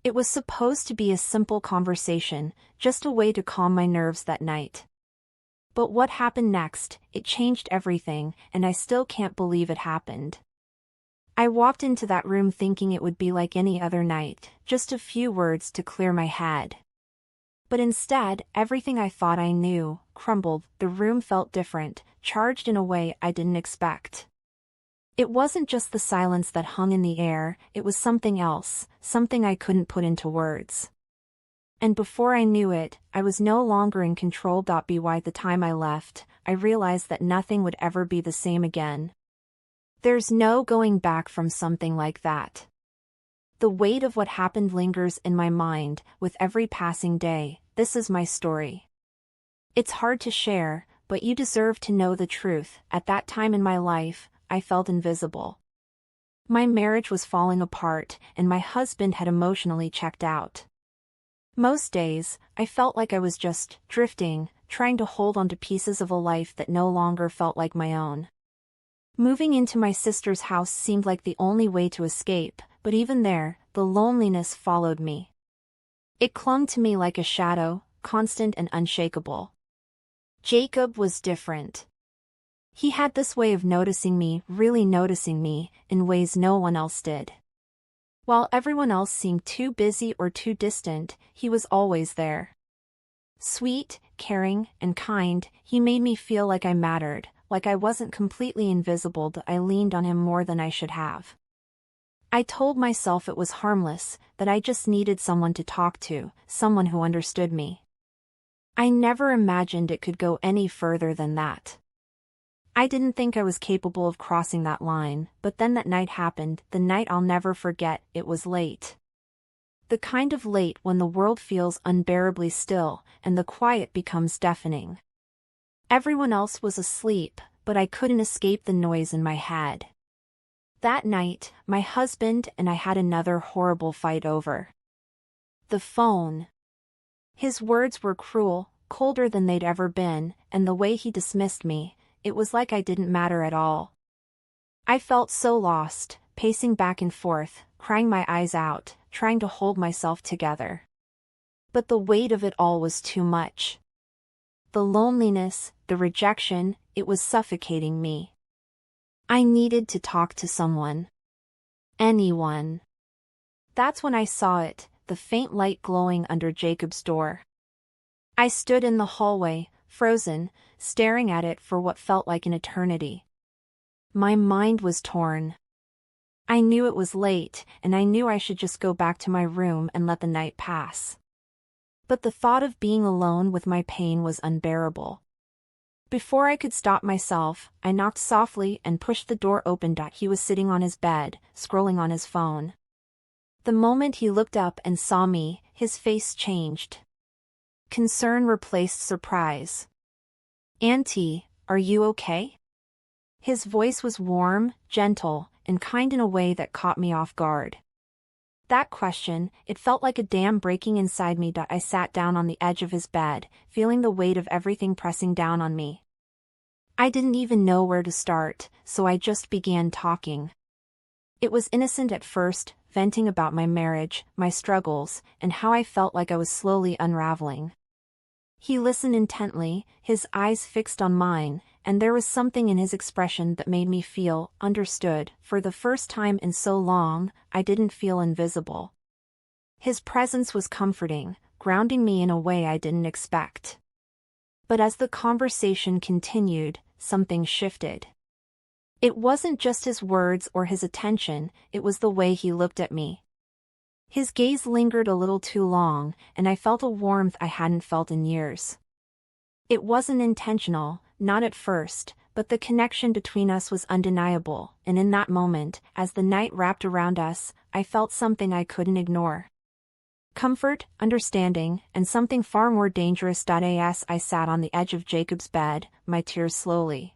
It was supposed to be a simple conversation, just a way to calm my nerves that night. But what happened next, it changed everything, and I still can't believe it happened. I walked into that room thinking it would be like any other night, just a few words to clear my head. But instead, everything I thought I knew crumbled. The room felt different, charged in a way I didn't expect. It wasn't just the silence that hung in the air, it was something else, something I couldn't put into words. And before I knew it, I was no longer in control. By the time I left, I realized that nothing would ever be the same again. There's no going back from something like that. The weight of what happened lingers in my mind, with every passing day. This is my story. It's hard to share, but you deserve to know the truth. At that time in my life, I felt invisible. My marriage was falling apart, and my husband had emotionally checked out. Most days, I felt like I was just drifting, trying to hold on to pieces of a life that no longer felt like my own. Moving into my sister's house seemed like the only way to escape, but even there, the loneliness followed me. It clung to me like a shadow, constant and unshakable. Jacob was different. He had this way of noticing me, really noticing me, in ways no one else did. While everyone else seemed too busy or too distant, he was always there. Sweet, caring, and kind, he made me feel like I mattered, like I wasn't completely invisible. I leaned on him more than I should have. I told myself it was harmless, that I just needed someone to talk to, someone who understood me. I never imagined it could go any further than that. I didn't think I was capable of crossing that line, but then that night happened, the night I'll never forget. It was late. The kind of late when the world feels unbearably still, and the quiet becomes deafening. Everyone else was asleep, but I couldn't escape the noise in my head. That night, my husband and I had another horrible fight over the phone. His words were cruel, colder than they'd ever been, and the way he dismissed me, it was like I didn't matter at all. I felt so lost, pacing back and forth, crying my eyes out, trying to hold myself together. But the weight of it all was too much. The loneliness, the rejection, it was suffocating me. I needed to talk to someone. Anyone. That's when I saw it, the faint light glowing under Jacob's door. I stood in the hallway, frozen, staring at it for what felt like an eternity. My mind was torn. I knew it was late, and I knew I should just go back to my room and let the night pass. But the thought of being alone with my pain was unbearable. Before I could stop myself, I knocked softly and pushed the door open. He was sitting on his bed, scrolling on his phone. The moment he looked up and saw me, his face changed. Concern replaced surprise. "Auntie, are you okay?" His voice was warm, gentle, and kind in a way that caught me off guard. That question, it felt like a dam breaking inside me. I sat down on the edge of his bed, feeling the weight of everything pressing down on me. I didn't even know where to start, so I just began talking. It was innocent at first, venting about my marriage, my struggles, and how I felt like I was slowly unraveling. He listened intently, his eyes fixed on mine, and there was something in his expression that made me feel understood. For the first time in so long, I didn't feel invisible. His presence was comforting, grounding me in a way I didn't expect. But as the conversation continued, something shifted. It wasn't just his words or his attention, it was the way he looked at me. His gaze lingered a little too long, and I felt a warmth I hadn't felt in years. It wasn't intentional, not at first, but the connection between us was undeniable, and in that moment, as the night wrapped around us, I felt something I couldn't ignore. Comfort, understanding, and something far more dangerous. As I sat on the edge of Jacob's bed, my tears slowly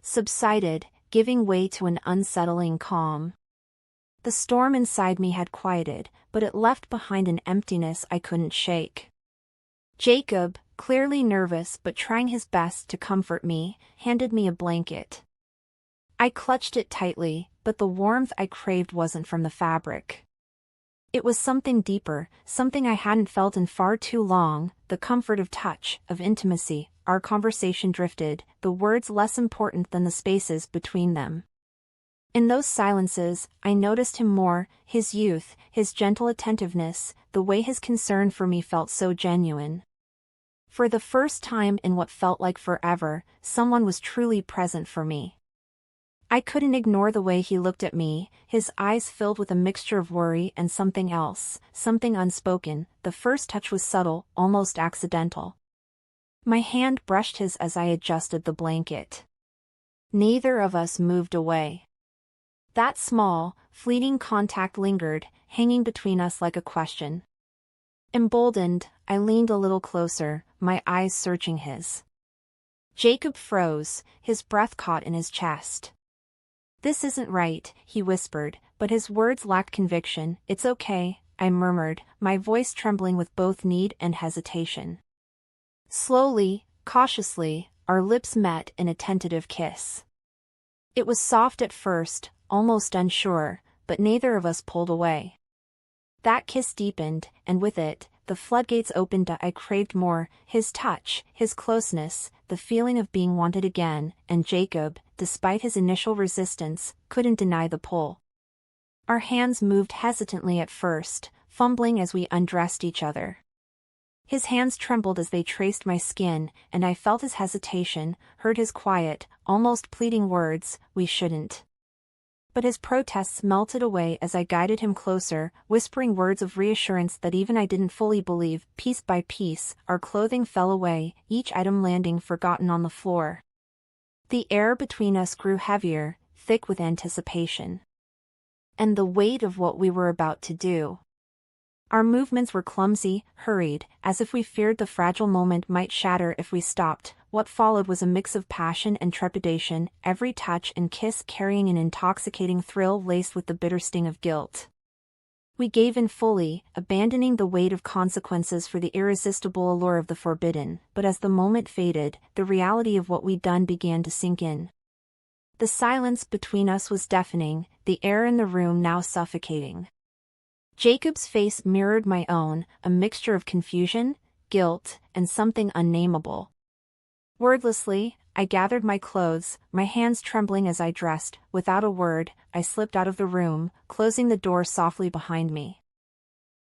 subsided, giving way to an unsettling calm. The storm inside me had quieted, but it left behind an emptiness I couldn't shake. Jacob, clearly nervous but trying his best to comfort me, handed me a blanket. I clutched it tightly, but the warmth I craved wasn't from the fabric. It was something deeper, something I hadn't felt in far too long, the comfort of touch, of intimacy. Our conversation drifted, the words less important than the spaces between them. In those silences, I noticed him more, his youth, his gentle attentiveness, the way his concern for me felt so genuine. For the first time in what felt like forever, someone was truly present for me. I couldn't ignore the way he looked at me, his eyes filled with a mixture of worry and something else, something unspoken. The first touch was subtle, almost accidental. My hand brushed his as I adjusted the blanket. Neither of us moved away. That small, fleeting contact lingered, hanging between us like a question. Emboldened, I leaned a little closer, my eyes searching his. Jacob froze, his breath caught in his chest. "This isn't right," he whispered, but his words lacked conviction. "It's okay," I murmured, my voice trembling with both need and hesitation. Slowly, cautiously, our lips met in a tentative kiss. It was soft at first, almost unsure, but neither of us pulled away. That kiss deepened, and with it, the floodgates opened. I craved more, his touch, his closeness, the feeling of being wanted again, and Jacob, despite his initial resistance, couldn't deny the pull. Our hands moved hesitantly at first, fumbling as we undressed each other. His hands trembled as they traced my skin, and I felt his hesitation, heard his quiet, almost pleading words, "We shouldn't." But his protests melted away as I guided him closer, whispering words of reassurance that even I didn't fully believe. Piece by piece, our clothing fell away, each item landing forgotten on the floor. The air between us grew heavier, thick with anticipation. And the weight of what we were about to do. Our movements were clumsy, hurried, as if we feared the fragile moment might shatter if we stopped. What followed was a mix of passion and trepidation, every touch and kiss carrying an intoxicating thrill laced with the bitter sting of guilt. We gave in fully, abandoning the weight of consequences for the irresistible allure of the forbidden, but as the moment faded, the reality of what we'd done began to sink in. The silence between us was deafening, the air in the room now suffocating. Jacob's face mirrored my own, a mixture of confusion, guilt, and something unnameable. Wordlessly, I gathered my clothes, my hands trembling as I dressed. Without a word, I slipped out of the room, closing the door softly behind me.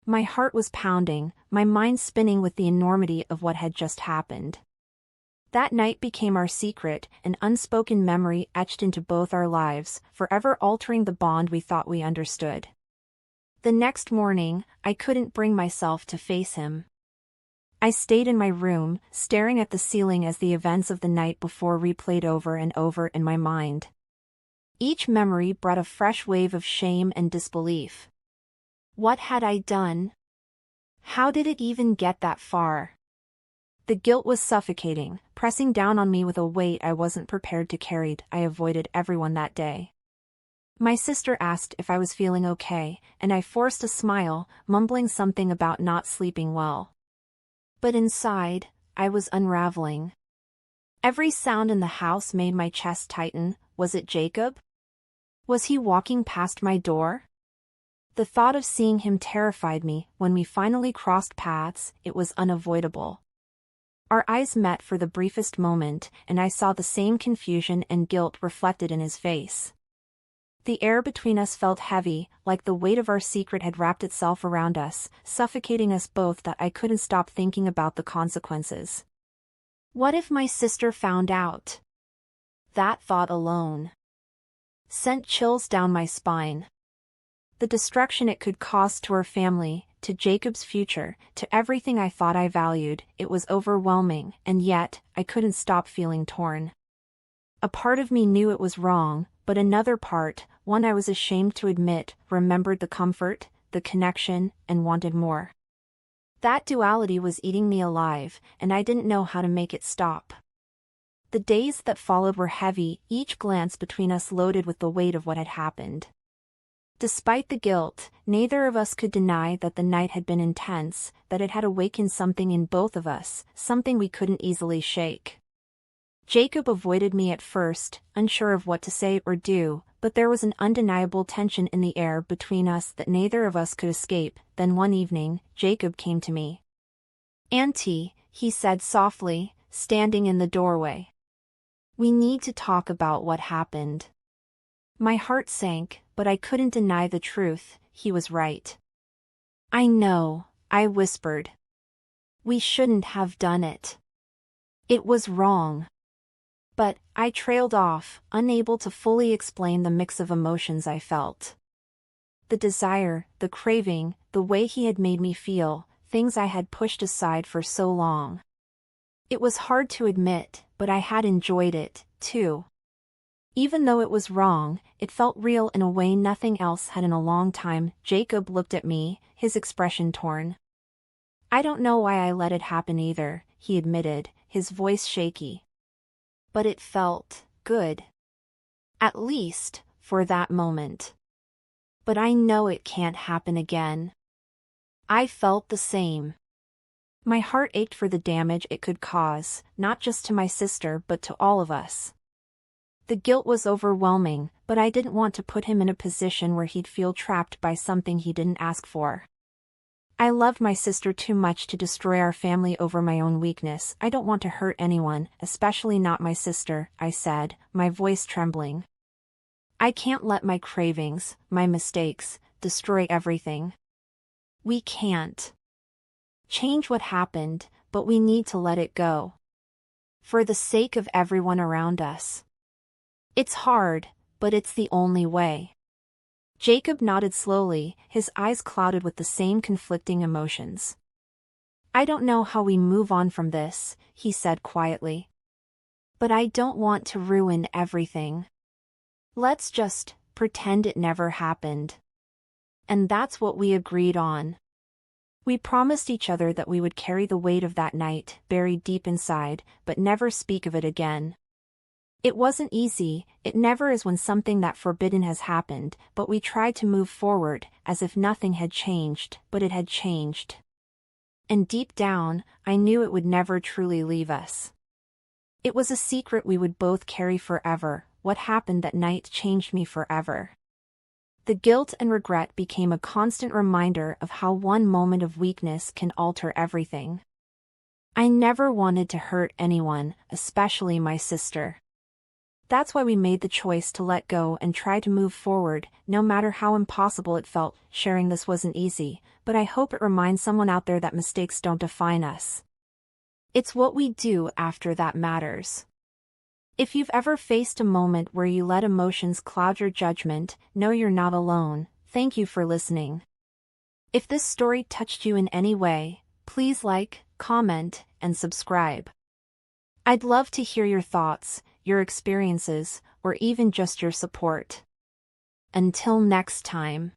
My heart was pounding, my mind spinning with the enormity of what had just happened. That night became our secret, an unspoken memory etched into both our lives, forever altering the bond we thought we understood. The next morning, I couldn't bring myself to face him. I stayed in my room, staring at the ceiling as the events of the night before replayed over and over in my mind. Each memory brought a fresh wave of shame and disbelief. What had I done? How did it even get that far? The guilt was suffocating, pressing down on me with a weight I wasn't prepared to carry. I avoided everyone that day. My sister asked if I was feeling okay, and I forced a smile, mumbling something about not sleeping well. But inside, I was unraveling. Every sound in the house made my chest tighten. Was it Jacob? Was he walking past my door? The thought of seeing him terrified me. When we finally crossed paths, it was unavoidable. Our eyes met for the briefest moment, and I saw the same confusion and guilt reflected in his face. The air between us felt heavy, like the weight of our secret had wrapped itself around us, suffocating us both. That I couldn't stop thinking about the consequences. What if my sister found out? That thought alone sent chills down my spine. The destruction it could cause to our family, to Jacob's future, to everything I thought I valued, it was overwhelming, and yet, I couldn't stop feeling torn. A part of me knew it was wrong, but another part, one I was ashamed to admit, remembered the comfort, the connection, and wanted more. That duality was eating me alive, and I didn't know how to make it stop. The days that followed were heavy, each glance between us loaded with the weight of what had happened. Despite the guilt, neither of us could deny that the night had been intense, that it had awakened something in both of us, something we couldn't easily shake. Jacob avoided me at first, unsure of what to say or do, but there was an undeniable tension in the air between us that neither of us could escape. Then one evening, Jacob came to me. "Auntie," he said softly, standing in the doorway. "We need to talk about what happened." My heart sank, but I couldn't deny the truth. He was right. "I know," I whispered. "We shouldn't have done it. It was wrong." But I trailed off, unable to fully explain the mix of emotions I felt. The desire, the craving, the way he had made me feel, things I had pushed aside for so long. It was hard to admit, but I had enjoyed it, too. Even though it was wrong, it felt real in a way nothing else had in a long time. Jacob looked at me, his expression torn. "I don't know why I let it happen either," he admitted, his voice shaky. "But it felt good. At least, for that moment. But I know it can't happen again." I felt the same. My heart ached for the damage it could cause, not just to my sister but to all of us. The guilt was overwhelming, but I didn't want to put him in a position where he'd feel trapped by something he didn't ask for. I loved my sister too much to destroy our family over my own weakness. "I don't want to hurt anyone, especially not my sister," I said, my voice trembling. "I can't let my cravings, my mistakes, destroy everything. We can't change what happened, but we need to let it go. For the sake of everyone around us. It's hard, but it's the only way." Jacob nodded slowly, his eyes clouded with the same conflicting emotions. "I don't know how we move on from this," he said quietly. "But I don't want to ruin everything. Let's just pretend it never happened." And that's what we agreed on. We promised each other that we would carry the weight of that night, buried deep inside, but never speak of it again. It wasn't easy, it never is when something that forbidden has happened, but we tried to move forward, as if nothing had changed, but it had changed. And deep down, I knew it would never truly leave us. It was a secret we would both carry forever. What happened that night changed me forever. The guilt and regret became a constant reminder of how one moment of weakness can alter everything. I never wanted to hurt anyone, especially my sister. That's why we made the choice to let go and try to move forward, no matter how impossible it felt. Sharing this wasn't easy, but I hope it reminds someone out there that mistakes don't define us. It's what we do after that matters. If you've ever faced a moment where you let emotions cloud your judgment, know you're not alone. Thank you for listening. If this story touched you in any way, please like, comment, and subscribe. I'd love to hear your thoughts, your experiences, or even just your support. Until next time.